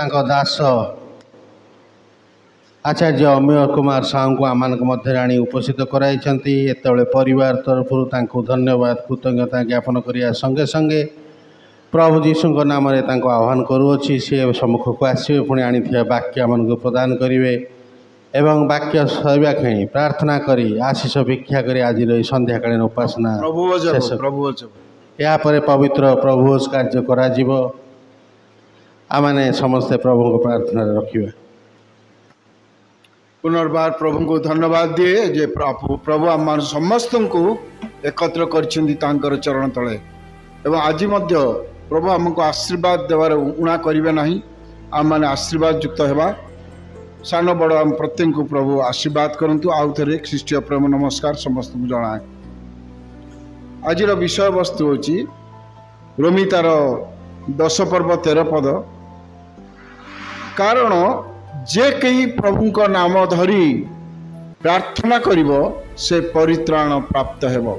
दास आचार्य अमेय कुमार साहू को आम मध्य आनी उपस्थित कराई परिवार तरफ धन्यवाद कृतज्ञता ज्ञापन करने संगे संगे प्रभु जीशु नाम आह्वान करुच्ची सी सम्मुख को आसवे पुणी आनी वाक्य मन को प्रदान करेंगे एवं वाक्य सैवा खेणी प्रार्थना करी आशीष भिक्षा करी आज संध्याकालीन उपासना यापर पवित्र प्रभुज कार्य करा आमने समस्ते प्रभु को प्रार्थना रखिए। पुनर्बार प्रभु को धन्यवाद दिए जे प्रभु आम समस्त को एकत्र कर चरण तले एवं आज प्रभु आमको आशीर्वाद देवार उणा करेंगे ना आम मैंने आशीर्वाद युक्त होगा सान बड़ आम प्रत्येक को प्रभु आशीर्वाद करंतु आउ थे ख्रीष्टीय प्रेम नमस्कार समस्त को जनाए। आज विषय वस्तु होची रोमी तार 10 पर्व 13 पद कारण जे कई प्रभु का नाम धरी प्रार्थना करिवो से परित्राण प्राप्त हेबो।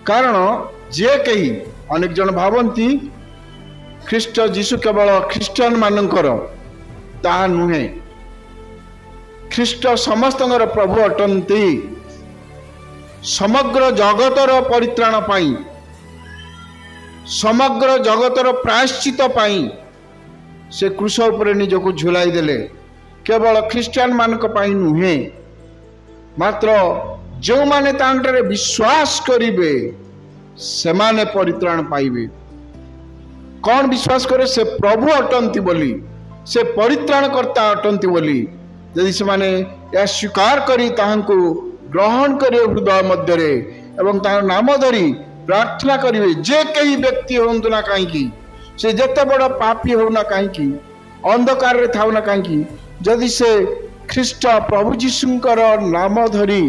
कारण जे कई अनेक जन भावती ख्रीष्ट जीशु केवल ख्रीस्टान मानकर ताहा नुहे ख्रीष्ट समस्त प्रभु अटंती समग्र जगतर परित्राण पाई समग्र जगतर प्रायश्चित पाई से क्रूस उपरे निजको झुलाई देले केवल ख्रीस्टान मानक पाई नुहे मात्र जो माने तांटरे विश्वास करिवे से माने परित्राण पाइबे। कौन विश्वास करे से प्रभु अटंती बोली से परित्राण करता अटंती बोली यदि से माने या स्वीकार करी ताहांको ग्रहण करे हृदय मध्य एवं तार नाम धरी प्रार्थना करिवे जे कई व्यक्ति होंतु ना कहीं से जते बड़ पापी होना कहीं अंधकार रे थाउ ना कहीं जदि से ख्रीष्ट प्रभु जीशुंकर नाम धरी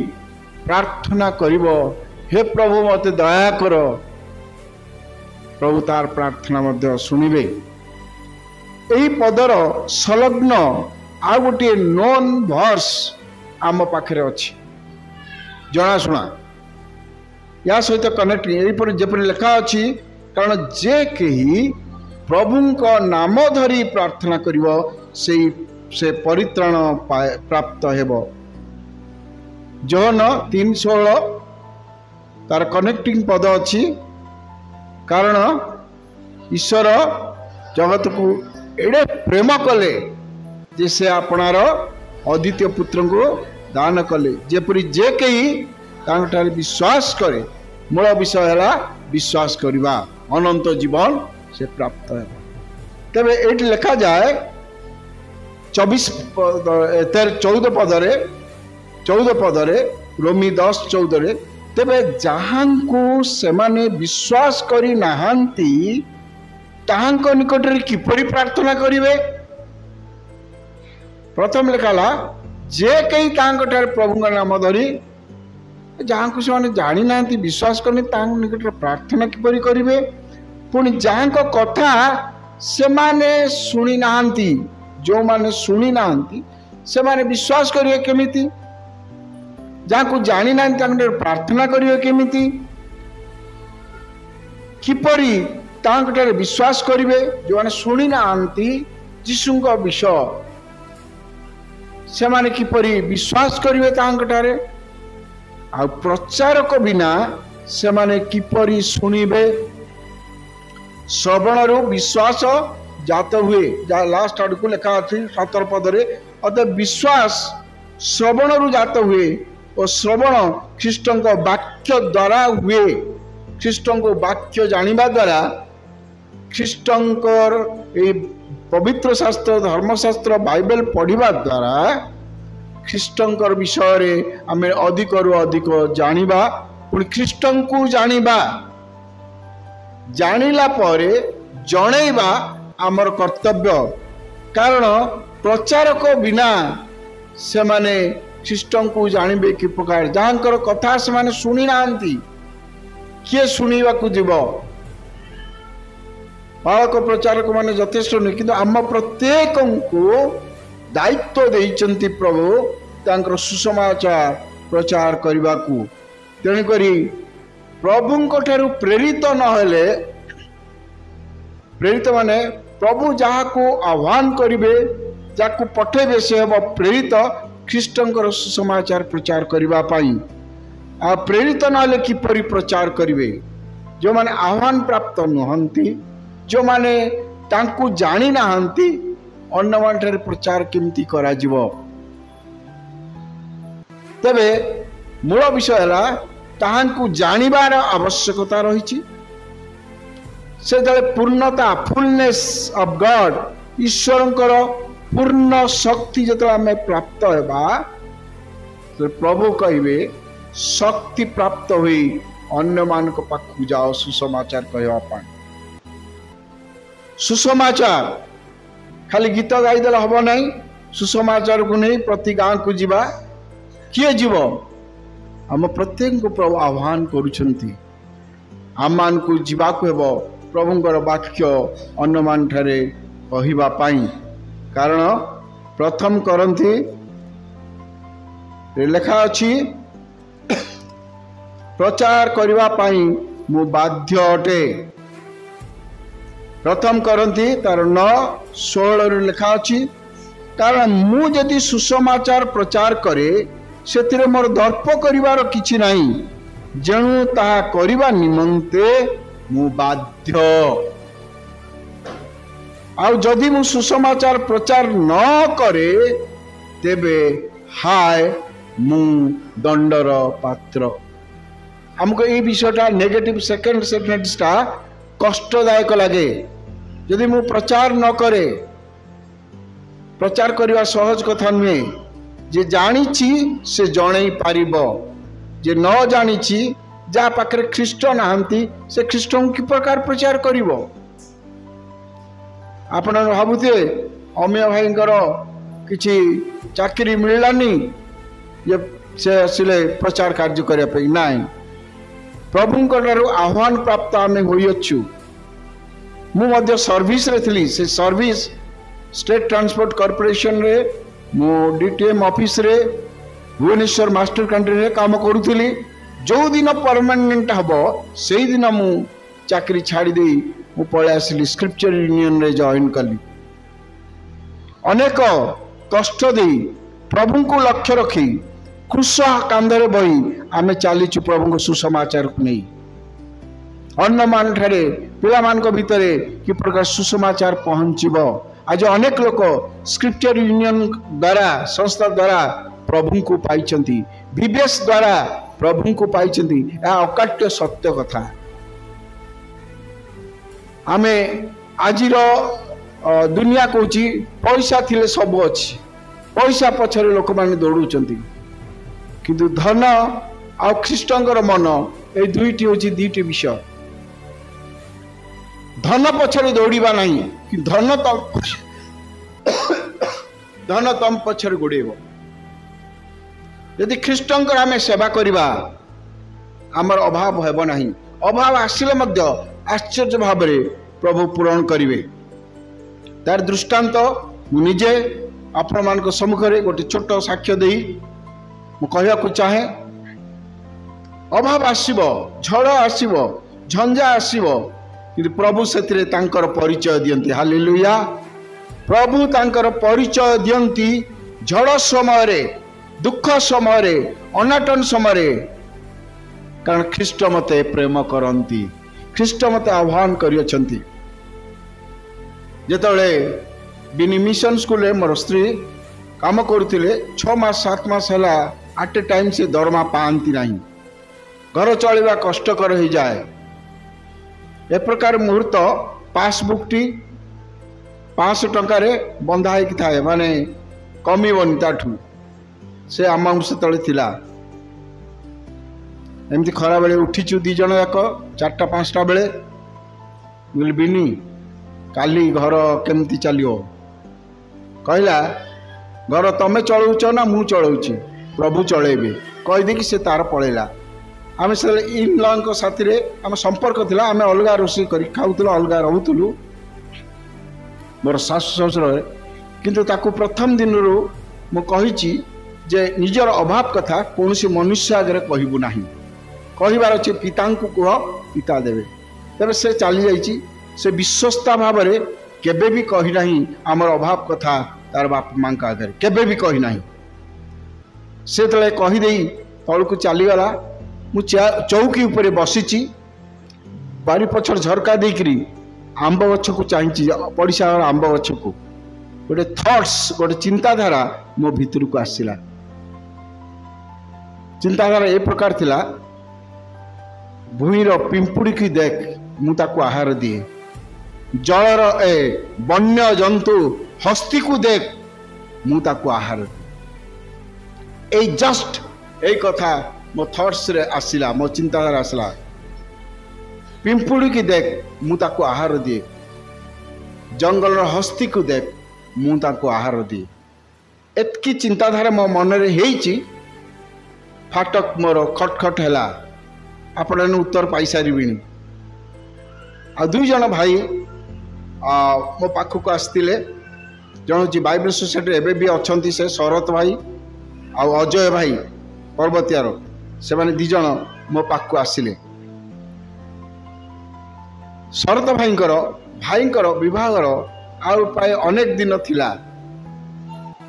प्रार्थना करिवो हे प्रभु मते दया कर प्रभु तार प्रार्थना मध्य सुनिबे। एही पदर संलग्न आ गोटे नोन वर्स आम पाखरे अछि जनाशुना या सहित कनेक्ट जपर लिखा अच्छी कारण जे कही प्रभु का नाम धरी प्रार्थना करिवो से परित्राण प्राप्त हेबो। जोहन 3:16 तार कनेक्टिंग पद अच्छी कारण ईश्वर जगत को एडे प्रेम कले जे से आपणार अद्वितीय पुत्र को दान कले जेपरी जे कही तांठार विश्वास करे मूल विषय है विश्वास करवा अनंत जीवन से प्राप्त है। तेरे ये लिखा जाए 14 पदरे रोमी 10:14 तेरे जहाँ को से माने विश्वास करी नाहांती ताहांको निकट रे किपरि प्रार्थना करिवे। प्रथम लिखाला जे कई तांकटार प्रभु का नाम धरी जहाँ को से जानी ना विश्वास करनी निकट प्रार्थना किपरि करिवे पुणी जहाँ को कथा से माने सुनी नाहांती जो माने सुनी नाहांती से माने विश्वास करिवे केमिति जहाँ को जानी ना प्रार्थना करिवे केमिति किपरि तांकटार विश्वास करिवे जो माने सुनी नाहांती जीशुंको विषय से माने किपरि विश्वास करिवे तांकटारे आ प्रचारक बिना से माने किपरि सुनिबे श्रवणरु विश्वास जात हुए लास्ट आड़ को लिखा अच्छी 17 पदरे अतः विश्वास श्रवणरु जात हुए और श्रवण ख्रीष्टों वाक्य द्वारा हुए ख्रीष्टों वाक्य जानिबा द्वारा ख्रीष्टों पवित्र शास्त्र धर्मशास्त्र बाइबल पढ़िबा द्वारा ख्रीष्टों विषय रे आमे अधिक रु अधिक जानिबा पुणी ख्रीष्टों को जानिबा जानिला परे जणैबा आमर कर्तव्य कारण प्रचारक बिना से माने ख्रीष्टों को जानबे कि प्रकार जहाँकर कथा से माने सुनी नांती किए सुनिबा को जीव बालक प्रचारक माने यथेष्ट नहीं किंतु आम प्रत्येक को दायित्व देइचंती प्रभु तांकर सुसमाचार प्रचार करने को तेणुकरी प्रभु ठारू प्रेरित नहेले प्रेरित माने प्रभु जहाँ को आह्वान करिवे जाको पठेबे से हम प्रेरित ख्रीष्टंकर सुसमाचार प्रचार करबा पाई आ प्रेरित नाले किपरि प्रचार करिवे जो माने आह्वान प्राप्त नुहंती जो माने तांकु जानी नाहंती अन्य मानठारे प्रचार केमती करा जिवो तबे मूल विषय है ताहांकु जानिबार आवश्यकता रही से जले पूर्णता फुलनेस ऑफ गॉड ईश्वरंकर पूर्ण शक्ति जो आम प्राप्त होगा तो प्रभु कहे शक्ति प्राप्त हुई अन्य मान पाखु जाओ सुसमाचार कहवा सुसमाचार खाली गीत गाईदेले हम ना सुसमाचार को नहीं प्रति गाँव को जीवा किए जीव आम प्रत्येक को प्रभु आह्वान करुछंती आम मान को जीवा को हेबो प्रभुंकर वाक्य अन्य मान ठारे कहवा पाई कारण प्रथम करंती लेखा अछि प्रचार करबा पाई मु बाध्य अटे प्रथम करंती तार 9:16 लेखा अछि कारण मु यदि सुसमाचार प्रचार करे से मोर दर्प करिवार किछि नाही जेणु ताहा करिबा निमंते मु बाध्य आउ जदि मु सुसमाचार प्रचार न करे तेबे हाय मु दंडर पात्र हमको ये विषयटा नेगेटिव सेकेंड सेंटेंसटा कष्टदायक लगे यदि मु प्रचार न करे प्रचार करवा सहज कथा नुहे जे जानिछि से जणै पारिबो जे न जानिछि जा पाखरे ख्रीष्ट नाहंती से ख्रीष्ट की प्रकार प्रचार करिवो आपण भाबुथे अमेय भाईंकर किछि चाकरी मिललानी ये से आसिले प्रचार कार्य करिया पे नाही प्रभुंकर आह्वान प्राप्त आमे होइछु मु मध्य सर्विस रे थली से सर्विस स्टेट ट्रांसपोर्ट कॉर्पोरेशन रे मु डीटीएम ऑफिस रे भुवनेश्वर मास्टर कैंटीन रे काम करूथली जो दिन परमानेंट हबो सेही दिन मु चाकरी छाड़ी देई मु पळे आसिली स्क्रिप्चर यूनियन रे जॉइन कली अनेक कष्ट देई प्रभु को लक्ष्य रखी क्रूस कांधरे बही आमे चलीचु प्रभु को सुसमाचार को नहीं अन्य मान ठारे पिला मान को भितरे कि प्रकार सुसमाचार पहुंचीबो आज अनेक लोक स्क्रिप्चर यूनियन द्वारा संस्था द्वारा प्रभु को पाइचंती बीबीएस द्वारा प्रभु को पाइचंती या अकाट्य सत्य कथा आमे आजिर दुनिया कहूची पैसा थिले सब अच्छी पैसा पछरे लोक माने दौड़ुचंती किंतु धन आ ख्रीष्टंकर मन ए दुईटी होची दुईटी विषय धन पछरे दौड़ीबा नहीं कि धन तम पछरे गोड़ेबो यदि ख्रीष्टंकर आमे सेवा करिबा आमर अभाव हेबो नहीं अभाव आसिले मध्य आश्चर्य भाव प्रभु पूरण करिवे तार दृष्टांत मुझे आपण मान सम्मुखें गोटे छोट साक्ष्य दे कहवा को चाहे अभाव आसब झड़ आसब झंझा आसब कि प्रभु से परिचय दियंती हालेलुया प्रभु तांकर परिचय दियंती झड़ समय दुख समय अनाटन समय कारण ख्रीष्ट मते प्रेम करती ख्रीष्ट मते आह्वान करियछंती जेतले बिनी मिशन स्कूल मोर स्त्री काम करुले 6 मास 7 मास है एट ए टाइम से दरमा पाती ना घर चलवा कष्टकर हो जाए ए प्रकार मुहूर्त पासबुक टी 500 टंकार बंधा हो थाए माने कमिबनी ताठू से अमाउंट से तले थिला एमती खरा बेले उठीचु 2 जन जाक 4टा 5टा बेले बिनी काली घर केमती चलियो कहला घर तमें चलाउच ना मु चलाउची प्रभु चलेबे कहीदे कि से तार पड़ेला आम से इन लॉ साथी रे आम संपर्क थिला आम अलग रोषे कर खाऊल अलग रोलु मोर सासु ससुर किंतु ताकू प्रथम दिन रू मु कहिची जे निजर अभाव कथा कौन सी मनुष्य आगे कहबू ना कहबार अच्छे पिता को कह पिता देवे तबे से चली जाइए से विश्वस्ता भाव केबे भी कही नहीं आमर अभाव कथा तार बाप माँ आगे केबे भी कही नहीं से तले कहीदे तौक चलीगला मु चौकी उपरे बसीची बारी पछड़ झरका देकरी आंब गछ को चाहची पड़िशा आंब गछ को गोटे थॉट्स गोटे चिंताधारा मो भीतर को आसला चिंताधारा ए प्रकार थिला भूईर पिंपुड़ी की देख मु ताको आहार दिए जलर ए वन्य जंतु हस्ती को देख मु ताको आहार दिए ए जस्ट ए कथा मो थॉट्स रे आसला मो चिंताधारा आसला पिंपुड़ी की देख मु ताको आहार दिए जंगल हस्ती को देख मु ताको आहार दिए एतकी चिंताधारा मो मन रे हेची फाटक मोर खटखट है आपण उत्तर पाई सारी आ दुई जन भाई मो पाखक आसते जन हूँ बाइबल सोसाइटी एवं भी अच्छा से शरत भाई आ अजय भाई पर्वतियार से माने दी जन मो पाखक आसिले शरत भाईंकर विवाहर आउ प्राय अनेक दिन थिला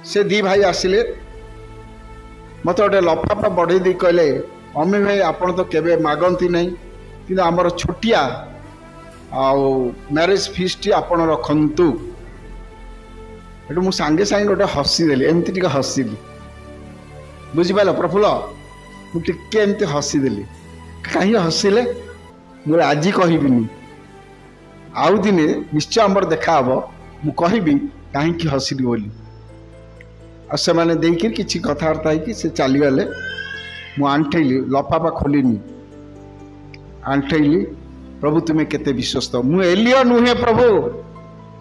से दी भाई आसिले मत गोटे लफाफा बढ़े दी कहले अम्मी भाई आपन तो केबे मागंती नहीं कि आमर छोटिया आउ मैरेज फीस्ट आपन रखंतु एटू मु सांगे सांगे गोटे हसीदेली एमती टिके हसीली बुझिपाल प्रफुल्ल मु टिके एमती हसीदेली कहीं हसिले मुझे आज कहबिनी आउ दिने निश्चय आमर देखा हम मु कहबी कहीं हसिली बोली आ से माने देकर किसी कथबार्ता है कि से चलीगले मु आंठेली लफाफा खोलिनी आंठेली प्रभु तुम्हें केते विश्वस्त मु एलियो नुहे प्रभु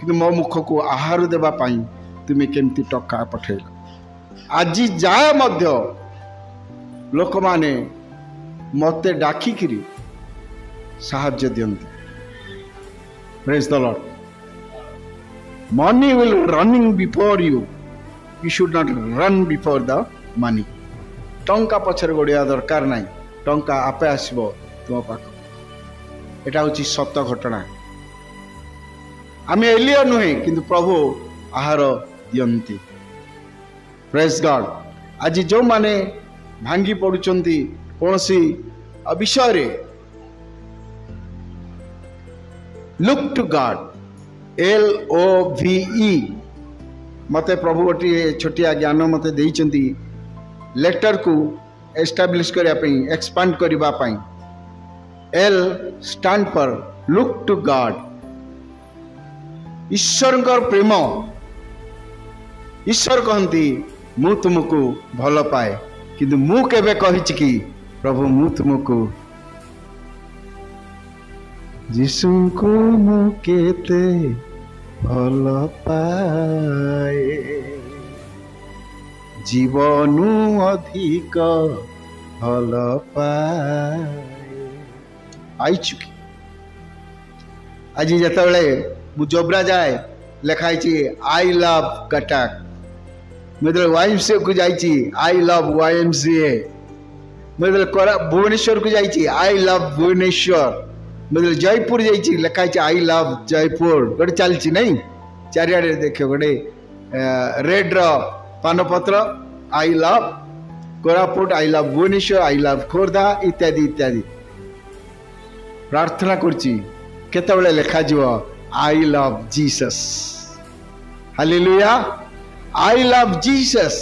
कि मो मुख को आहार देवा पाई तुम्हें केमती टका पठेल आज जाए मध्य लोक माने मते डाकिकी साहाय्य दियंती praise the lord money will running before you You should not run before the money. टंका पछर गोड़िया दरकार नहीं टंका आपे आसबो तुम पाख एटा होची सत्य घटना आमे एलिया नुहे किंतु प्रभु आहार दियंती प्रेज गॉड आज जो माने भांगी पड़ुचंती कोनसी विषय रे लुक टू गॉड LOVE मते प्रभु गोटे छोटिया ज्ञान मते देइचंती लेटर को एस्टाब्लिश करिया पई एक्सपांड करिबा पई L stand for look to God ईश्वर प्रेम ईश्वर कहती मु तुमको भल पाए किंतु मु केबे कहिछि कि प्रभु मु तुमको यीशु को मु केते भल पाए जीवनु अधिक भल पाए आई चुकी आज जिते मु जोब्रा जाए लिखाई आई लव कटक मुझे YMCA को जाइए आई लव YMCA मुझे भुवनेश्वर को जाइए आई लव भुवनेश्वर मतलब जयपुर जाइए लिखाई आई लव जयपुर गोटे चलती नहीं चारिआडे देख गोटे रेड पानपत्र I love Koraput I love Bhubaneswar I love Khordha इत्यादि इत्यादि प्रार्थना करते लिखा I love Jesus hallelujah I love Jesus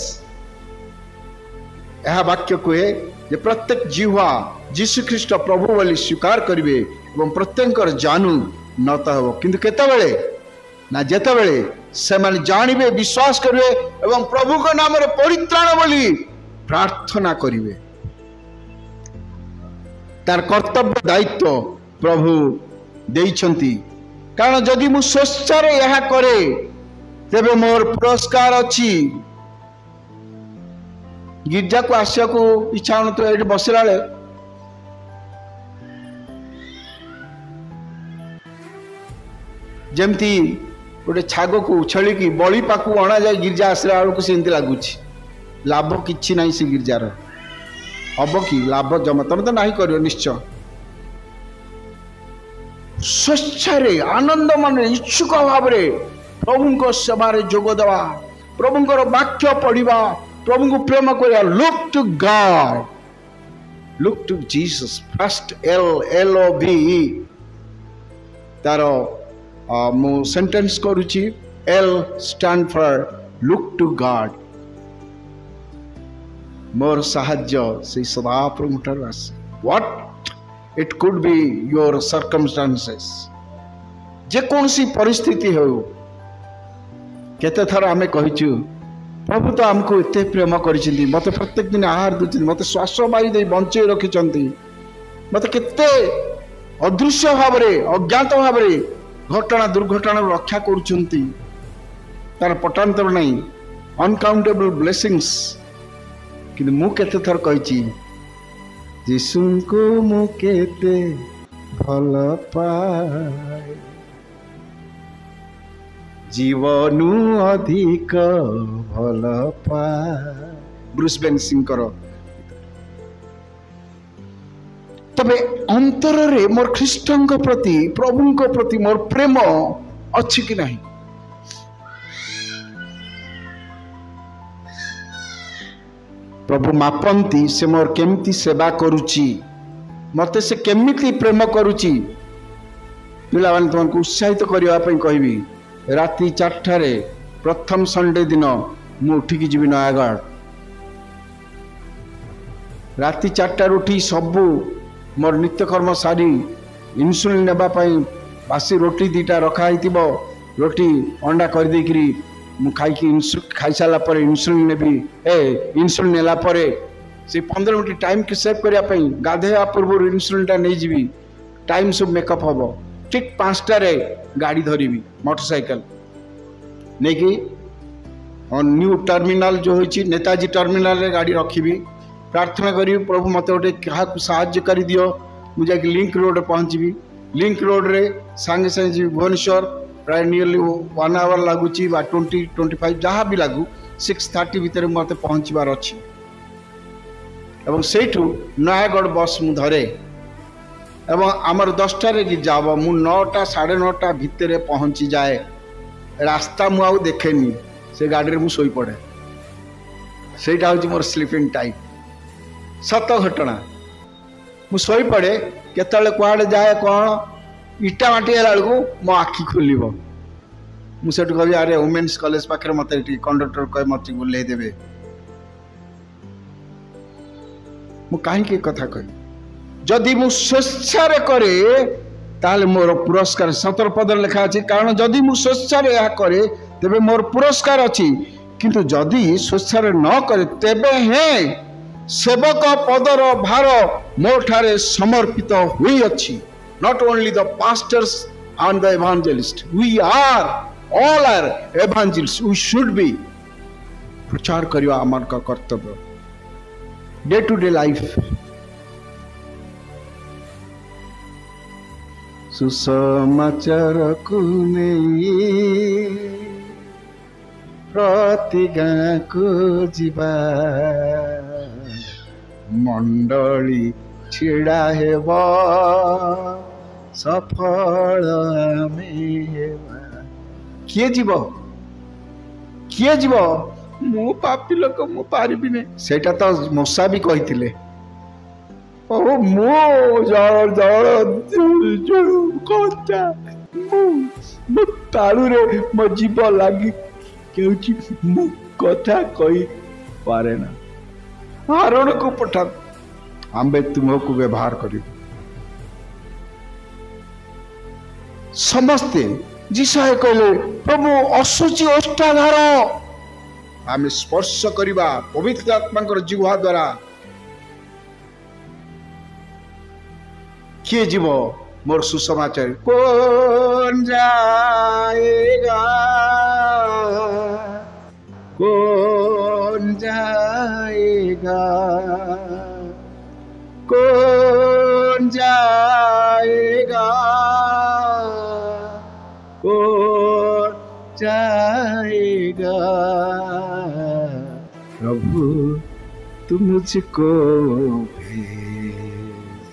यह वाक्य कहे जे प्रत्येक जीवा जीशु ख्रीष्ट प्रभु बोली स्वीकार करेंगे और प्रत्येक जानू न तो हम किंतु केतबेले ना जेतबेले से माने जानिबे विश्वास करेंगे और प्रभु को नाम रे परित्राण बोली प्रार्थना करेंगे तार कर्तव्य दायित्व प्रभु देइछंती कारण जदि मु स्वेच्छार यह करे तेबे मोर पुरस्कार अच्छी गिरजा को आसिया को इच्छा हो तो ये बसला जमती गोटे छाग को उछली की बड़ी पाक अणा जाए गिरजा आसला बेलू सेमती लगुच लाभ कि ना से गिरजार हम कि लाभ जमा तुम तो ना कर निश्चय ସ୍ୱଚ୍ଛରେ ଆନନ୍ଦ ମନରେ ଇଚ୍ଛୁକ ଭାବରେ ପ୍ରଭୁଙ୍କ ସେବାରେ ଯୋଗ ଦେବା, ପ୍ରଭୁଙ୍କର ବାକ୍ୟ ପଢ଼ିବା, ପ୍ରଭୁଙ୍କୁ ପ୍ରେମ କରିବା। Look to God, look to Jesus. First LOVE ତାର ମୁଁ ସେଣ୍ଟେନ୍ସ କରୁଛି। L stand for look to God। ମୋର ସାହାଯ୍ୟ ସେଇ ସଦାପ୍ରଭୁଠାରୁ ଆସେ। What it could be your circumstances, ଯେକୌଣସି ପରିସ୍ଥିତି ହେଉ। କେତେ ଥର ଆମେ କହିଛୁ, ପ୍ରଭୁ ତ ଆମକୁ ଏତେ ପ୍ରେମ କରିଛନ୍ତି, ମୋତେ ପ୍ରତ୍ୟେକ ଦିନ ଆହାର ଦେଉଛନ୍ତି, ମୋତେ ଶ୍ୱାସ ବାୟୁ ଦେଇ ବଞ୍ଚେଇ ରଖିଛନ୍ତି, ମୋତେ କେତେ ଅଦୃଶ୍ୟ ଭାବରେ ଅଜ୍ଞାତ ଭାବରେ ଘଟଣା ଦୁର୍ଘଟଣାରୁ ରକ୍ଷା କରୁଛନ୍ତି, ତାର ପଟାନ୍ତର ନାହିଁ। ଅନକାଉଣ୍ଟେବଲ ବ୍ଲେସିଂସ୍। କିନ୍ତୁ ମୁଁ କେତେ ଥର କହିଛି, ଯୀଶୁଙ୍କୁ ମୁଁ କେତେ ଭଲ ପାଏ, ଜୀବନୁ ଅଧିକ ଭଲ ପାଏ। ବ୍ରୁସ୍ ବେନସିଙ୍କର। ତବେ ଅନ୍ତରରେ ମୋର ଖ୍ରୀଷ୍ଟଙ୍କ ପ୍ରତି, ପ୍ରଭୁଙ୍କ ପ୍ରତି ମୋର ପ୍ରେମ ଅଛି କି ନାହିଁ? ପ୍ରଭୁ ମାପନ୍ତି ସେ ମୋର କେମିତି ସେବା କରୁଛି, ମୋତେ ସେ କେମିତି ପ୍ରେମ କରୁଛି। ପିଲାମାନେ ତୁମକୁ ଉତ୍ସାହିତ କରିବା ପାଇଁ କହିବି, ରାତି 4ଟାରେ ପ୍ରଥମ ସଣ୍ଡେ ଦିନ ମୁଁ ଉଠିକି ଯିବି ନୟାଗଡ଼। ରାତି 4ଟାରୁ ଉଠି ସବୁ ମୋର ନିତ୍ୟକର୍ମ ସାରି ଇନ୍ସୁଲିନ୍ ନେବା ପାଇଁ ବାସି ରୋଟି 2ଟା ରଖା ହେଇଥିବ, ରୋଟି ଅଣ୍ଡା କରିଦେଇକିରି ମୁଁ ଖାଇକି ଖାଇସାରିଲା ପରେ ଇନ୍ସୁଲିନ୍ ନେବି। ଇନ୍ସୁଲିନ୍ ନେଲା ପରେ ସେ 15 ମିନିଟ୍ ଟାଇମ୍କି ସେଭ୍ କରିବା ପାଇଁ ଗାଧୋଇବା ପୂର୍ବରୁ ଇନ୍ସୁଲିନ୍ଟା ନେଇଯିବି। ଟାଇମ୍ ସବୁ ମେକଅପ୍ ହେବ। ଠିକ୍ 5ଟାରେ ଗାଡ଼ି ଧରିବି, ମୋଟରସାଇକେଲ ନେଇକି ନ୍ୟୁ ଟର୍ମିନାଲ ଯେଉଁ ହୋଇଛି ନେତାଜୀ ଟର୍ମିନାଲରେ ଗାଡ଼ି ରଖିବି। ପ୍ରାର୍ଥନା କରିବି, ପ୍ରଭୁ ମୋତେ ଗୋଟେ କାହାକୁ ସାହାଯ୍ୟ କରିଦିଅ। ମୁଁ ଯାଇକି ଲିଙ୍କ ରୋଡ଼ରେ ପହଞ୍ଚିବି। ଲିଙ୍କ ରୋଡ଼ରେ ସାଙ୍ଗେ ସାଙ୍ଗେ ଯିବି ଭୁବନେଶ୍ୱର। ପ୍ରାୟ ନିୟରଲି 1 ଆୱାର ଲାଗୁଛି, ବା 20-25 ଯାହା ବି ଲାଗୁ, 6:30 ଭିତରେ ମୋତେ ପହଞ୍ଚିବାର ଅଛି। ଏବଂ ସେଇଠୁ ନୟାଗଡ଼ ବସ୍ ମୁଁ ଧରେ ଏବଂ ଆମର 10ଟାରେ ଗିର୍ଜା ହେବ। ମୁଁ 9ଟା 9:30 ଭିତରେ ପହଞ୍ଚିଯାଏ। ରାସ୍ତା ମୁଁ ଆଉ ଦେଖେନି, ସେ ଗାଡ଼ିରେ ମୁଁ ଶୋଇପଡ଼େ। ସେଇଟା ହେଉଛି ମୋର ସ୍ଲିପିଂ ଟାଇମ୍। ସତ ଘଟଣା। ମୁଁ ଶୋଇପଡ଼େ, କେତେବେଳେ କୁଆଡ଼େ ଯାଏ କ'ଣ ଇଟା ମାଟି ହେଲା ବେଳକୁ ମୋ ଆଖି ଖୋଲିବ। ମୁଁ ସେଠୁ କହିବି, ଆରେ ଓମେନ୍ସ କଲେଜ ପାଖରେ ମୋତେ ଏଠି କଣ୍ଡକ୍ଟର କହେ ମୋତେ ବୁଲେଇ ଦେବେ। ମୁଁ କାହିଁକି କଥା କହିବି? ଯଦି ମୁଁ ସ୍ୱଚ୍ଛାରେ କରେ ତାହେଲେ ମୋର ପୁରସ୍କାର 17 ପଦରେ ଲେଖା ଅଛି। କାରଣ ଯଦି ମୁଁ ସ୍ୱଚ୍ଛାରେ ଏହା କରେ ତେବେ ମୋର ପୁରସ୍କାର ଅଛି, କିନ୍ତୁ ଯଦି ସ୍ୱଚ୍ଛାରେ ନ କରେ ତେବେ ହେଁ ସେବକ ପଦର ଭାର ମୋ ଠାରେ ସମର୍ପିତ ହୋଇଅଛି। Not only the pastors and the evangelists, we are all are evangelists. We should be प्रचार करिवा आमार का कर्तव्य। डे टू डे लाइफ सुसमाचार को नहीं प्रति गाँ को जीवा मंडली छिड़ा हेबा सफल किए जीव मु पापी लोक मु पारिबि ने सेटा तो मूसा भी कहिथिले ओ मु जळ जळ जळ कोता मु ताळू रे मो जीव लागी केउची मु कथा कहि पारे ना हारण को पठा आंबे तुमको व्यवहार करिबो समस्ते जिसाए कहले प्रभु असुचि ओष्ठाधार आम स्पर्श करवा पवित्र आत्मा जिह्वा द्वारा किए जीव मोर सुसमाचार कौन जाएगा कौन जाएगा कौन जाएगा कौन जाएगा प्रभु तुम मुझको भेज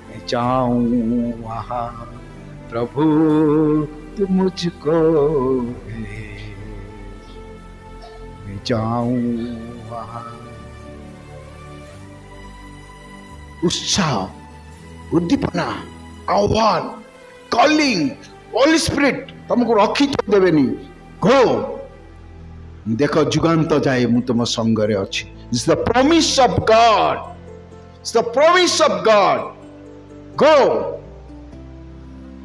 मैं जाऊं वहाँ प्रभु तू मुझको भेज, मैं जाऊं वहां। उत्साह, उद्दीपना, आह्वान, कॉलिंग, होली स्पिरिट तुमको रखी तो देवेनी। गो, देखो जुगांत जाए मु तुम संगरे अच्छी। It's the promise of God, it's the promise of God. Go,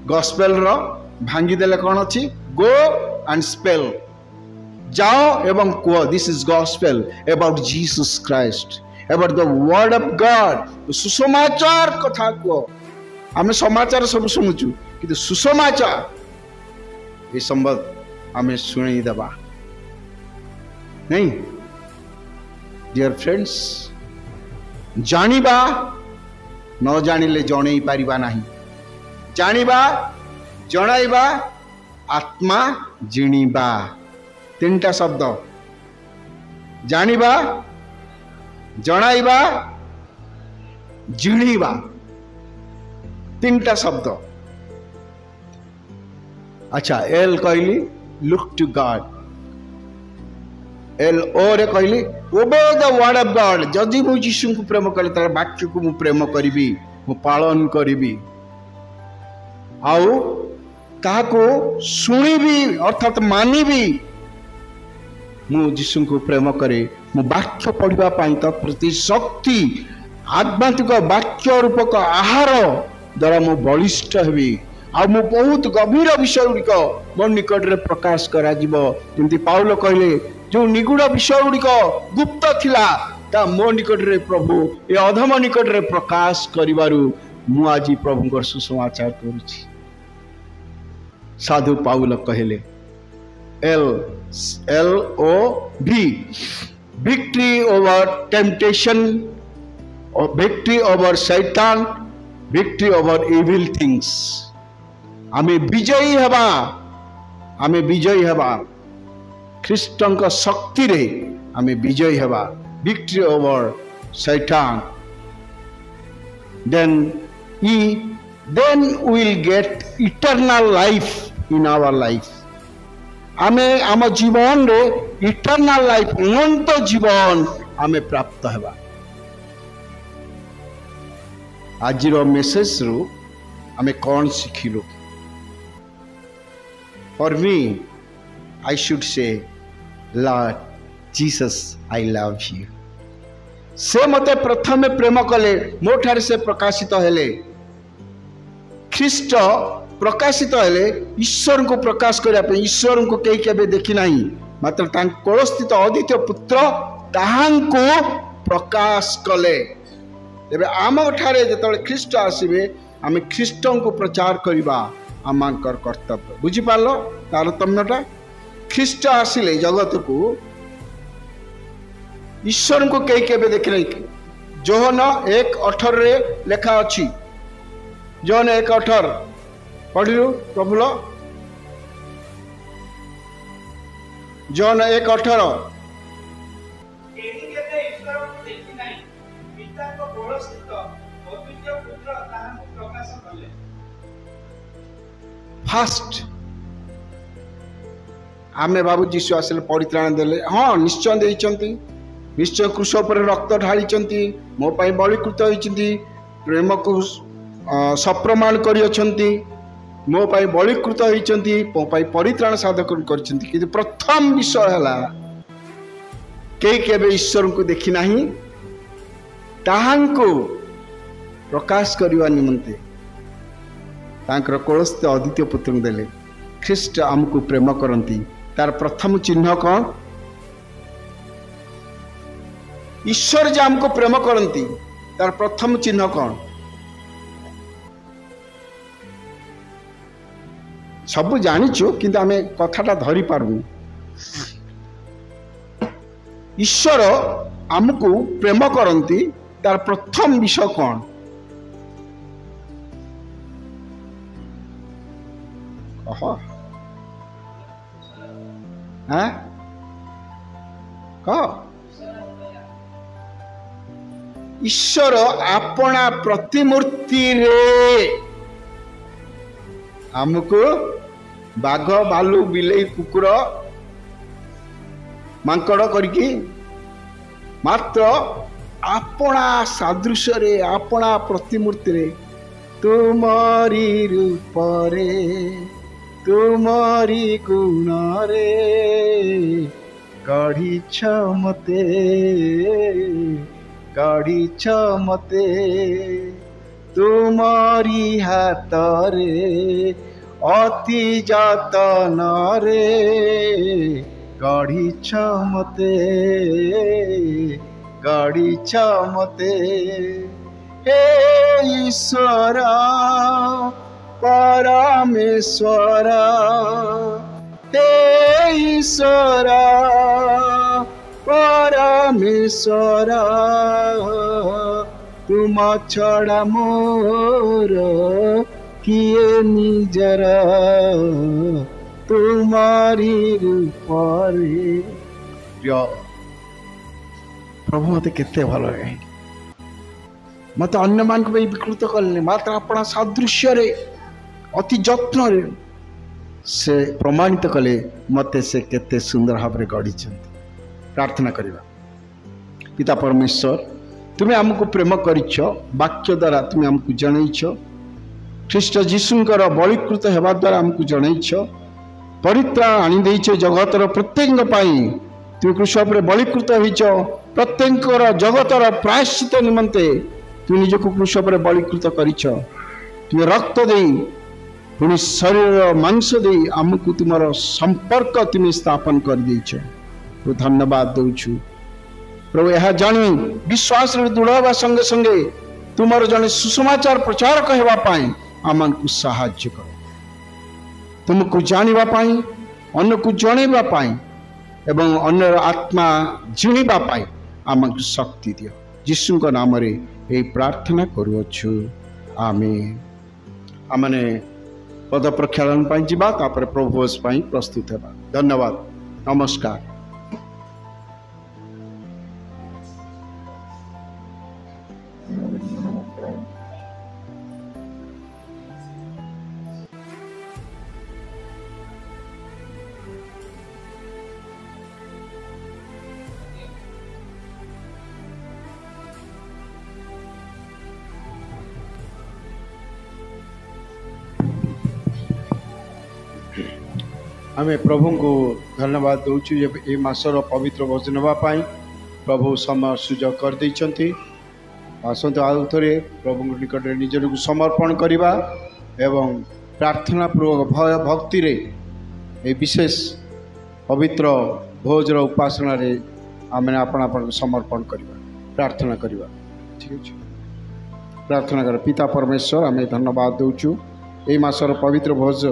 gospel रो भांगी देले कौन अच्छी? गो एंड स्पेल, जाओ एवं कुह this is gospel about Jesus Christ, about the word of God. सुसमाचार कथा कुह। आमे समाचार सब सुनुचु किंतु सुसमाचार ये संबंध आमे सुनी देबा नहीं। डियर फ्रेंड्स, जानिबा न जानिले जणई पारिबा नहीं, जानिबा जणाइबा आत्मा जिणिबा। तीनटा शब्द, जानिबा, जणाइबा, जिणिबा, तीनटा शब्द। अच्छा, एल कहली look to god, L O रे कहली obey the word of God. जदि मु यीशु को प्रेम कले तार वाक्य को मु प्रेम करिबी, मु पालन करिबी, आउ ताको सुनिबी अर्थात मानिबी। मु यीशु को प्रेम करे, मु वाक्य पढ़िबा पाई त प्रति शक्ति आध्यात्मिक वाक्य रूपक आहार द्वारा मु बलिष्ठ हेबी। आ मु बहुत गभीर विषय गुड़िक मो निकट रे प्रकाश करा जीवो। जेमती पाउल कहले जो निगूढ़ विषय गुड़िक गुप्त थिला ता मो निकट रे प्रभु ए अधम निकट रे प्रकाश करिवारु मु आज प्रभुଙ୍କର सुसमाचार करूछि। साधु पाउल कहले एल एल ओ भी victory over temptation, victory over शैतान, विक्ट्री ओवर इविल थिंग्स। आमे विजयी हवा, आमे विजयी हवा ख्रीष्टन का शक्ति रे आमे विजयी हवा। विक्ट्री ओवर शैतान, then we will get eternal life in our life। आमे आम जीवन रे इटर्नाल लाइफ, अनंत जीवन आमे प्राप्त हेबा। आज मेसेज रु आमे कौन शिखिलु? For me I should say lord Jesus I love you. से मते प्रथमे प्रेम कले, मो ठारे से प्रकाशित हेले। ख्रीष्ट प्रकाशित हेले ईश्वर को प्रकाश करने। ईश्वर को कई केबे देखी नहीं, मात्र कोल स्थित अद्वितीय पुत्र ताहांको प्रकाश कले। तेबे आम ठारे जेतबे ख्रीष्ट आसीबे आमे ख्रीष्ट को प्रचार करिबा आमानकर कर्तव्य। बुझी पारलो तारतम्यटा? ख्रीष्ट आसिले जगत को ईश्वर को कई केबे देखी नहीं। जोहन 1:18 रे लेखा अछि। जोहन 1:18 पढ़िलु प्रभुल। जोहन 1:18 फास्ट आमे बाबू जीशु आसिले परित्राण देले। हाँ निश्चय देइचंती, निश्चय क्रूस पर रक्त ढाळिचंती, मो पाई बलिकृत होइचंती, प्रेम को सप्रमाण करियछंती, मो पाई बलिकृत होइचंती, मो पाई परित्राण साधक करछंती। किंतु प्रथम विषय हला के केबे ईश्वर को देखि नाही, ताहांको प्रकाश करिवा निमंते तांकर कोलस्थ अद्वितीय पुत्र देले। ख्रीष्ट आमको प्रेम करती, तार प्रथम चिन्ह कौन? ईश्वर जे आमको प्रेम करती तार प्रथम चिन्ह कौन? सब जानिछु किंतु आमे कथाटा धरी पारुनी। ईश्वर आमको प्रेम करती तार प्रथम विषय कौन? ईश्वर अपना प्रतिमूर्ति रे आमको बाघ भालू बिलेई कुकुर मांकड़ करके मात्र आपणा सादृश्य रे आपणा प्रतिमूर्ति रे तुमरी रूप रे तुमरी गुण रे गढ़ीछ मते तुमरी हाथ रे अति जतन रे गढ़ीछ मते हे ईश्वर परमेश्वर हे ईश्वर परमेश्वर तुम छड़ा मोर किए निजर तुम्हारी रूप रे प्रभु मत केते भल लगे मत अन्य मान विकृत कले मात्र अपना सादृश्य रे अति जत्न रे से प्रमाणित कले मते से केते सुंदर भाव रे गढ़ी प्रार्थना करिबा। पिता परमेश्वर तुम्हें आमको प्रेम करिछ वाक्य द्वारा तुम्हें आमको जनईछ ख्रीष्ट जीशुंकर बलिकृत हेबा द्वारा आमको जनईछ परित्राण आनी देइछ जगतर प्रत्येक पाई तुम क्रूस पर बलिकृत होइछ प्रत्येक जगतर प्रायश्चित निमंते तुम निजक क्रूस पर बलिकृत करिछ तुम रक्त दे पुणी शरीर मांस दे आमको तुमर संपर्क तुम स्थापन कर देइछ तो धन्यवाद दउछु प्रभु यह जानी विश्वास दृढ़ होगा संगे संगे तुमर जने सुसमाचार प्रचारक हेबा पाई आमको साहाय्य कर तुमको जानिबा पाई अन्य को जणेबा पाई एवं अन्य आत्मा जिणिबा पाई आमको शक्ति दियो यीशु नाम रे ए प्रार्थना करूछु आमेन। आमने पद प्रक्षालन पाई जिबा तापर प्रभु भोज पाई प्रस्तुत हेबा। धन्यवाद नमस्कार। आमे प्रभु को धन्यवाद दौचु ये मासर पवित्र भोजन नापाई प्रभु समय सुजोग कर देइछंती आसंत आउ थे प्रभु निकट निजर को समर्पण करवा एवं प्रार्थना पूर्वक भय भक्ति रे ए विशेष पवित्र भोजर उपासना रे आमे आपण आपण समर्पण करवा प्रार्थना करवा। ठीक है प्रार्थना कर। पिता परमेश्वर आमे धन्यवाद दौचु ए मासर पवित्र भोज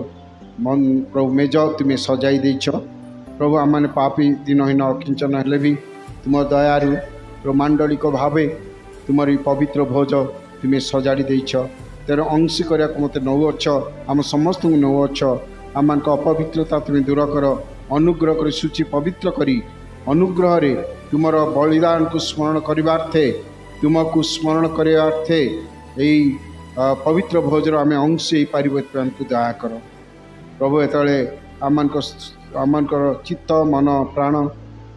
मन प्रभु मेज तुम्हें सजाई देछ प्रभु आम मैंने पापी दिनहीन अकिंचन हेले भी तुम दयारु प्रमांडलिक भाव तुमरी पवित्र भोज तुम्हें सजाड़ी देछ तेर अंशी करने को मत नौछ आम समस्त नौछ आम अपवित्रता तुम्हें दूर कर अनुग्रह कर सूची पवित्र करी अनुग्रह रे तुमर बलिदान को स्मरण करवार्थे तुमको स्मरण करवार्थे यही पवित्र भोजर आम अंश हो पार को दया कर प्रभु एतले आमकर चित्त मन प्राण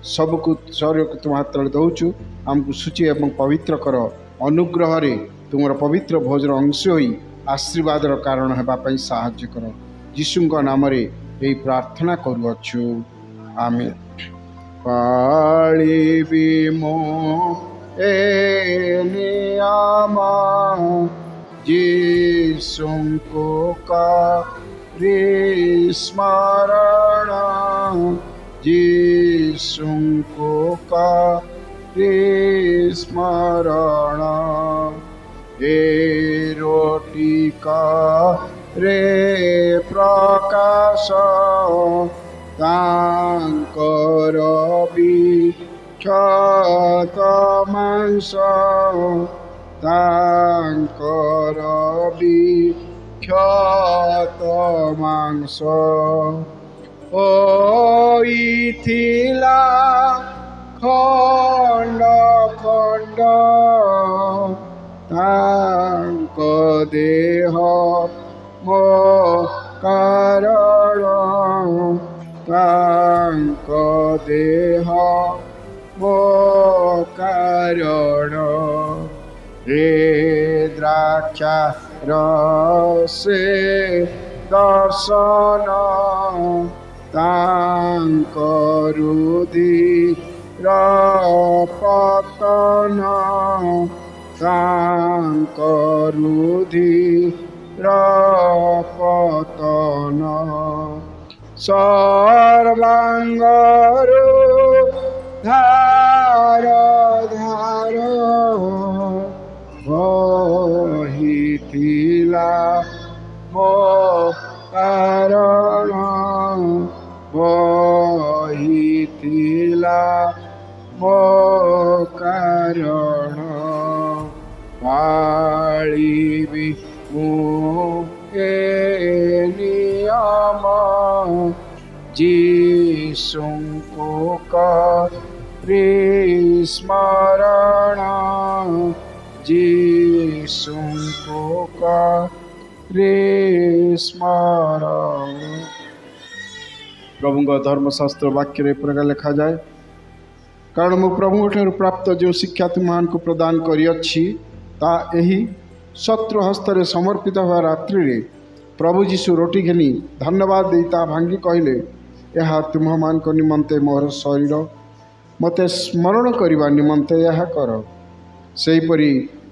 सबको शरीर को तुम हाथ दौचु आमको सूची एवं पवित्र कर अनुग्रह रे तुम पवित्र भोजर अंश हो आशीर्वाद कारण होगापी साहाय्य कर यीशु नाम रे यही प्रार्थना करुअछु आमेन। पाळिबी मो ए नियम यीशु को का स्मरण यीशु को का स्मरण ए रोटी का रे प्रकाश तांकर विख्यात मांस तांकर ख्यात मांस होइथिला खंड खंड तांक देह मो କାରଣ ତାଙ୍କ ଦେହ ମୋ କାରଣ ରେ ଦ୍ରାକ୍ଷା ରସେ ଦର୍ଶନ ତାଙ୍କ ରୁଧିର ପତନ ତାଙ୍କ ରୁଧିର ପତନ ସର୍ବାଙ୍ଗରୁ ଧାର ଧାର ବହିଥିଲା ମୋ କାରଣ ବହିଥିଲା ମୋ କାରଣ ପାଳିବି ମୁଁ ଏ ନିୟମ ଯୀଶୁଙ୍କୁ କରି ସ୍ମରଣ ଯୀଶୁଙ୍କୁ କରି ସ୍ମରଣ। ପ୍ରଭୁଙ୍କ ଧର୍ମଶାସ୍ତ୍ର ବାକ୍ୟରେ ପ୍ରକାର ଲେଖାଯାଏ, କାରଣ ମୁଁ ପ୍ରଭୁଙ୍କ ଠାରୁ ପ୍ରାପ୍ତ ଯେଉଁ ଶିକ୍ଷା ତୁମମାନଙ୍କୁ ପ୍ରଦାନ କରିଅଛି ତା ଏହି ଶତ୍ରୁ ହସ୍ତରେ ସମର୍ପିତ ହେବା ରାତ୍ରିରେ ପ୍ରଭୁ ଯୀଶୁ ରୋଟି ଘେନି ଧନ୍ୟବାଦ ଦେଇ ତା ଭାଙ୍ଗି କହିଲେ, ଏହା ତୁମମାନଙ୍କ ନିମନ୍ତେ ମୋର ଶରୀର, ମୋତେ ସ୍ମରଣ କରିବା ନିମନ୍ତେ ଏହା କର। ସେହିପରି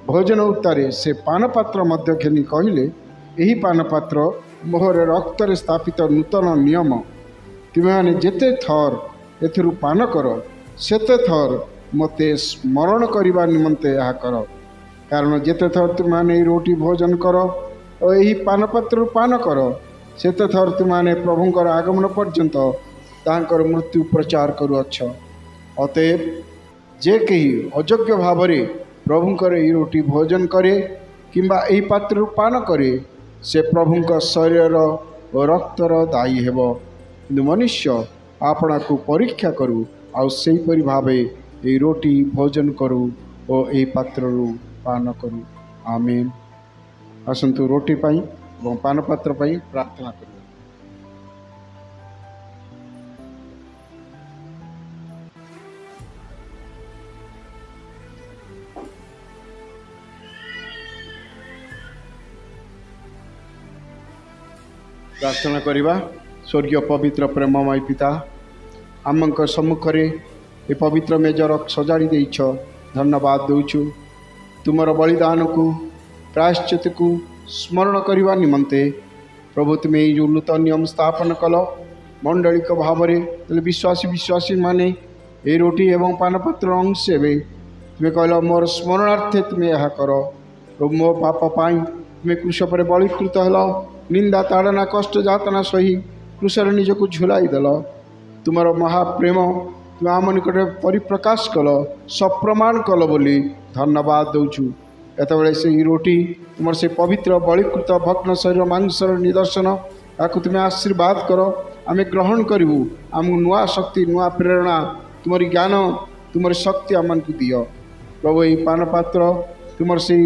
ଭୋଜନ ଉତ୍ତାରେ ସେ ପାନପାତ୍ର ମଧ୍ୟ ଘେନି କହିଲେ, ଏହି ପାନପାତ୍ର ମୋହର ରକ୍ତରେ ସ୍ଥାପିତ ନୂତନ ନିୟମ। ତୁମେମାନେ ଯେତେ ଥର ଏଥିରୁ ପାନ କର ସେତେ ଥର ମୋତେ ସ୍ମରଣ କରିବା ନିମନ୍ତେ ଏହା କର। କାରଣ ଯେତେ ଥର ତୁମେମାନେ ଏହି ରୋଟି ଭୋଜନ କର ଓ ଏହି ପାନପାତ୍ରରୁ ପାନ କର ସେତେ ଥର ତୁମେମାନେ ପ୍ରଭୁଙ୍କର ଆଗମନ ପର୍ଯ୍ୟନ୍ତ ତାଙ୍କର ମୃତ୍ୟୁ ପ୍ରଚାର କରୁଅଛ। ଅତଏବ ଯେ କେହି ଅଯୋଗ୍ୟ ଭାବରେ ପ୍ରଭୁଙ୍କର ଏହି ରୋଟି ଭୋଜନ କରେ କିମ୍ବା ଏହି ପାତ୍ରରୁ ପାନ କରେ ସେ ପ୍ରଭୁଙ୍କ ଶରୀର ଓ ରକ୍ତର ଦାୟୀ ହେବ। କିନ୍ତୁ ମନୁଷ୍ୟ ଆପଣାକୁ ପରୀକ୍ଷା କରୁ ଆଉ ସେହିପରି ଭାବେ ଏହି ରୋଟି ଭୋଜନ କରୁ ଓ ଏହି ପାତ୍ରରୁ ପାନ କରୁ। ଆମେନ୍। ଆସନ୍ତୁ ରୋଟି ପାଇଁ ଏବଂ ପାନପାତ୍ର ପାଇଁ ପ୍ରାର୍ଥନା କରୁ। ପ୍ରାର୍ଥନା କରିବା। ସ୍ୱର୍ଗୀୟ ପବିତ୍ର ପ୍ରେମମୟ ପିତା, ଆମଙ୍କ ସମ୍ମୁଖରେ ଏ ପବିତ୍ର ମେଜର ସଜାଡ଼ି ଦେଇଛ, ଧନ୍ୟବାଦ ଦେଉଛୁ। ତୁମର ବଳିଦାନକୁ ପ୍ରାୟଶ୍ଚିତକୁ ସ୍ମରଣ କରିବା ନିମନ୍ତେ ପ୍ରଭୁ ତୁମେ ଏଇ ଯେଉଁ ନୂତନ ନିୟମ ସ୍ଥାପନ କଲ ମଣ୍ଡଳିକ ଭାବରେ, ତେବେ ବିଶ୍ୱାସୀମାନେ ଏହି ରୋଟି ଏବଂ ପାନପାତ୍ର ଅଂଶ ହେବେ। ତୁମେ କହିଲ ମୋର ସ୍ମରଣାର୍ଥେ ତୁମେ ଏହା କର। ପ୍ରଭୁ ମୋ ପାପ ପାଇଁ ତୁମେ କୃଷ ପରେ ବଳୀକୃତ ହେଲ, ନିନ୍ଦା ତାଡ଼ନା କଷ୍ଟ ଯାତନା ସହି କୃଷରେ ନିଜକୁ ଝୁଲାଇ ଦେଲ। ତୁମର ମହାପ୍ରେମ ତୁମେ ଆମ ନିକଟରେ ପରିପ୍ରକାଶ କଲ, ସପ୍ରମାଣ କଲ ବୋଲି ଧନ୍ୟବାଦ ଦେଉଛୁ। ଏତେବେଳେ ସେହି ରୋଟି ତୁମର ସେ ପବିତ୍ର ବଳୀକୃତ ଭଗ୍ନ ଶରୀର ମାଂସର ନିଦର୍ଶନ, ତାକୁ ତୁମେ ଆଶୀର୍ବାଦ କର, ଆମେ ଗ୍ରହଣ କରିବୁ। ଆମକୁ ନୂଆ ଶକ୍ତି, ନୂଆ ପ୍ରେରଣା, ତୁମରି ଜ୍ଞାନ, ତୁମରି ଶକ୍ତି ଆମମାନଙ୍କୁ ଦିଅ। ପ୍ରଭୁ ଏହି ପାନପାତ୍ର ତୁମର ସେହି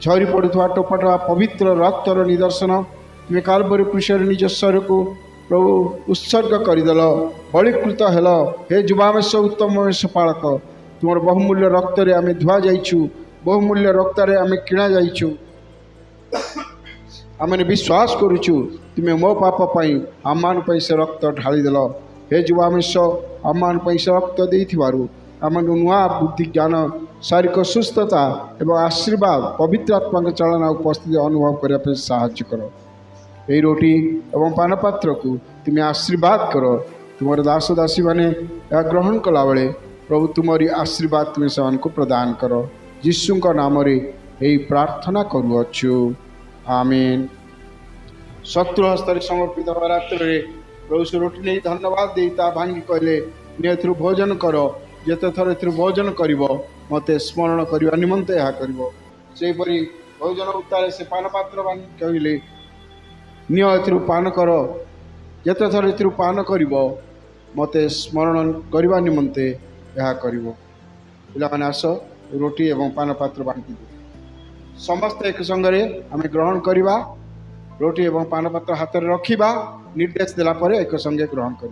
ଝରି ପଡ଼ୁଥିବା ଟୋପା ପବିତ୍ର ରକ୍ତର ନିଦର୍ଶନ, ତୁମେ କାଲବରୀ କୃଷରେ ନିଜ ଶରୀରକୁ ପ୍ରଭୁ ଉତ୍ସର୍ଗ କରିଦେଲ, ବଳୀକୃତ ହେଲ। ହେ ଯୁବାମେଶ ଉତ୍ତମମେଶ ପାଳକ, ତୁମର ବହୁମୂଲ୍ୟ ରକ୍ତରେ ଆମେ ଧୁଆ ଯାଇଛୁ, ବହୁମୂଲ୍ୟ ରକ୍ତରେ ଆମେ କିଣା ଯାଇଛୁ। ଆମେ ବିଶ୍ୱାସ କରୁଛୁ ତୁମେ ମୋ ପାପ ପାଇଁ ଆମମାନଙ୍କ ପାଇଁ ସେ ରକ୍ତ ଢାଳିଦେଲ। ହେ ଯୁବାମେଶ, ଆମମାନଙ୍କ ପାଇଁ ସେ ରକ୍ତ ଦେଇଥିବାରୁ ଆମକୁ ନୂଆ ବୁଦ୍ଧି, ଜ୍ଞାନ, ଶାରୀରିକ ସୁସ୍ଥତା ଏବଂ ଆଶୀର୍ବାଦ, ପବିତ୍ର ଆତ୍ମାଙ୍କ ଚାଳନା ଉପସ୍ଥିତି ଅନୁଭବ କରିବା ପାଇଁ ସାହାଯ୍ୟ କର। ଏହି ରୋଟି ଏବଂ ପାନପାତ୍ରକୁ ତୁମେ ଆଶୀର୍ବାଦ କର। ତୁମର ଦାସ ଦାସୀମାନେ ଏହା ଗ୍ରହଣ କଲାବେଳେ ପ୍ରଭୁ ତୁମରି ଆଶୀର୍ବାଦ ତୁମେ ସେମାନଙ୍କୁ ପ୍ରଦାନ କର। ଯୀଶୁଙ୍କ ନାମରେ ଏହି ପ୍ରାର୍ଥନା କରୁଅଛୁ, ଆମେନ୍। ଶତ୍ରୁ ହସ୍ତରେ ସମର୍ପିତ ହେବା ରାତ୍ରରେ ପ୍ରଭୁ ସେ ରୋଟି ନେଇ ଧନ୍ୟବାଦ ଦେଇ ତା ଭାଙ୍ଗି କହିଲେ, ଏଥିରୁ ଭୋଜନ କର, ଯେତେ ଥର ଏଥିରୁ ଭୋଜନ କରିବ ମୋତେ ସ୍ମରଣ କରିବା ନିମନ୍ତେ ଏହା କରିବ। ସେହିପରି ଭୋଜନ ଉତ୍ତାରେ ସେ ପାନପାତ୍ର ଭାଙ୍ଗି କହିଲେ, ନିଅ ଏଥିରୁ ପାନ କର, ଯେତେ ଥର ଏଥିରୁ ପାନ କରିବ ମୋତେ ସ୍ମରଣ କରିବା ନିମନ୍ତେ ଏହା କରିବ। ପିଲାମାନେ ଆସ ରୋଟି ଏବଂ ପାନପାତ୍ର ବାଣ୍ଟି ସମସ୍ତେ ଏକ ସଙ୍ଗରେ ଆମେ ଗ୍ରହଣ କରିବା। रोटी एवं पानपत्र हाथ में रखा निर्देश देला परे एक संगे ग्रहण कर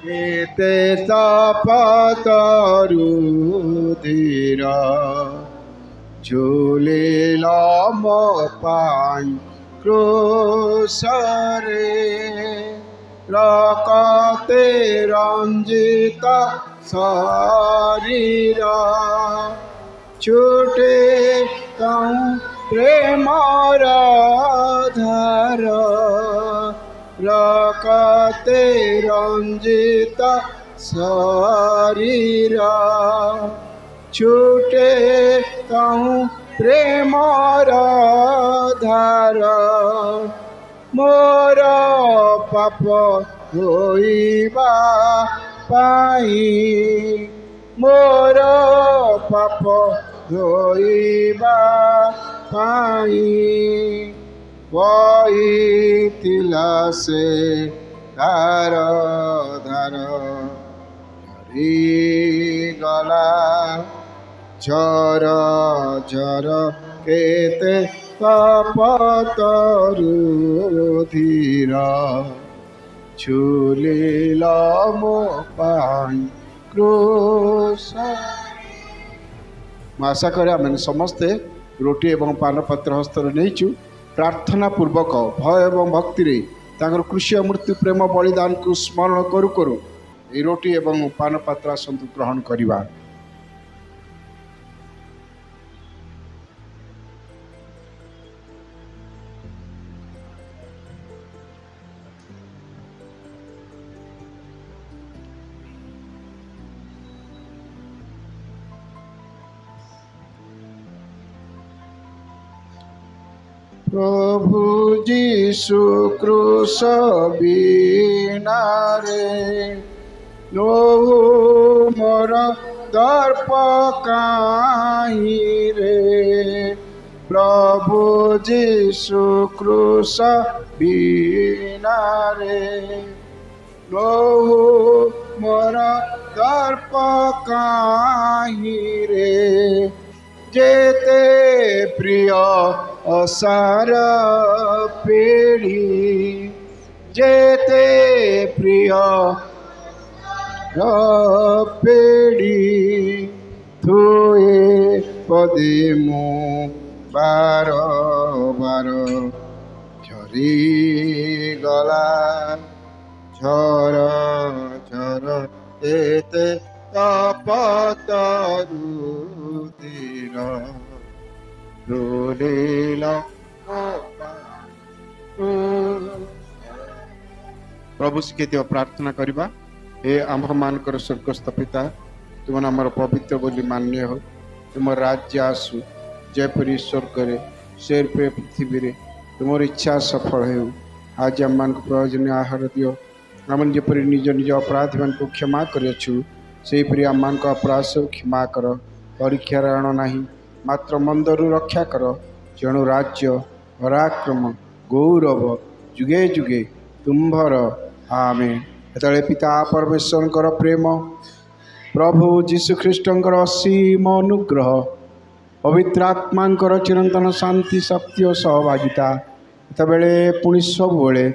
एते सपतरु धीर झूलिल मो पाई क्रूसरे रकते रंजित शरीर छुटे तऊ प्रेमर धार रकते रंजित शरीर छुटे तऊ प्रेमर धार मोर पाप धोइबा पाई मोर पाप धोइबा पाई बहिथिला से धार धार गला झर झर केते सपतरु धीर झूलिल मो पाई क्रूस। मैं आशा करे आम समस्ते रोटी एवं पानपत्र हस्तर नहीं प्रार्थना पूर्वक भय एवं भक्ति रे तांकर कृष्ण मृत्यु प्रेम बलिदान को स्मरण करू करू ये रोटी एवं पानपत्र आसतु ग्रहण करवा। प्रभु जीशु क्रूस बिना रे नो मोर दर्प काहि रे प्रभु जीशु क्रूस बिना रे नो मोर दर्प काहि रे जेते प्रिय असार पेड़ी जेते प्रिय पेड़ी थुए पदे मो बार बार झरी गला झर झर एते तपतरु धीर प्रभु शिखे प्रार्थना करवा हे आम मानकर स्वर्गस्थ पिता तुम आमर पवित्र बोली मान्य हो तुम राज्य आसु जयपरी स्वर्ग से पृथ्वी रे तुम इच्छा सफल हो आज आम मान प्रयोजन आहार दियो आम जपरी निज निज अपराधी मान को क्षमा करछु सेपरी आम मान अपराध सब क्षमा कर परीक्षा आण नहीं मात्र मंदरु रक्षा कर जेणु राज्य पराक्रम गौरव जुगे जुगे तुम्भर आमेन। एतले पिता परमेश्वर प्रेम प्रभु जीशु ख्रीष्टर असीम अनुग्रह पवित्र आत्मा चिरंतन शांति शक्ति और सहभागिता एतबेले पुणी सब बेले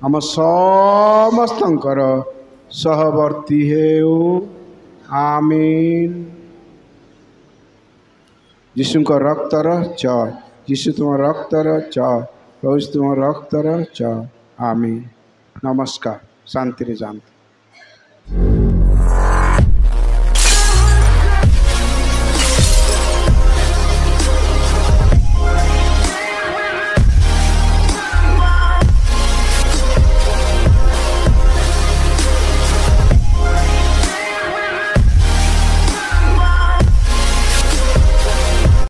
आम समस्तंकर सहवर्ती हेउ आमीन। यीशु रक्तर जय यीशु तुम रक्तर जय प्रभु तुम रक्तर जय आमीन। नमस्कार शांति रे जानते।